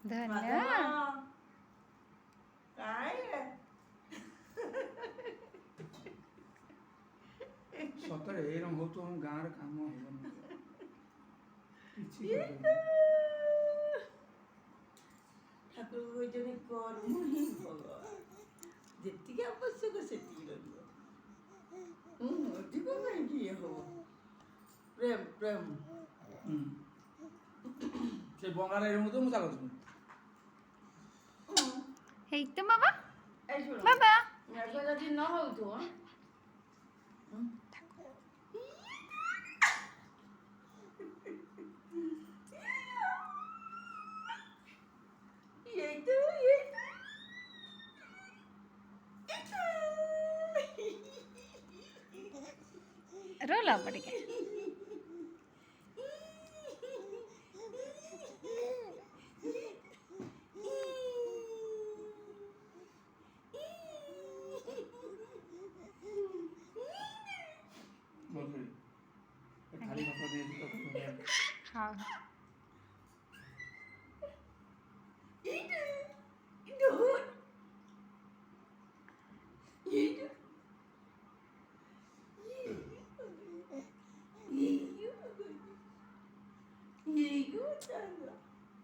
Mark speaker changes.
Speaker 1: ଧନ୍ୟ।
Speaker 2: ସତରେ ଏଇରକମ ହଉଥିବ ଆମ ଗାଁରେ କାମ ହେବନି କିଛି
Speaker 3: ଠାକୁର କହିଛନ୍ତି କର୍ମ ହିଁ ଭଗବାନ, ଯେତିକି ଆବଶ୍ୟକ ସେତିକି ରହିବ। ଅଧିକ କାହିଁକି ଇଏ ହବ? ପ୍ରେମ ପ୍ରେମ
Speaker 2: ସେ ବଙ୍ଗାରେ ଏମିତି ମୁଁ ଚାଲୁଛି।
Speaker 1: ହେଇ ତ ବାବା
Speaker 3: এই শোনো,
Speaker 1: ବାବା
Speaker 3: মেঘ যদি ন হଉଥିବ
Speaker 1: ରୋଲ ହବ ଟିକେ।
Speaker 2: ଖାଲି ଭାତ ଦେଇକି
Speaker 1: ହଁ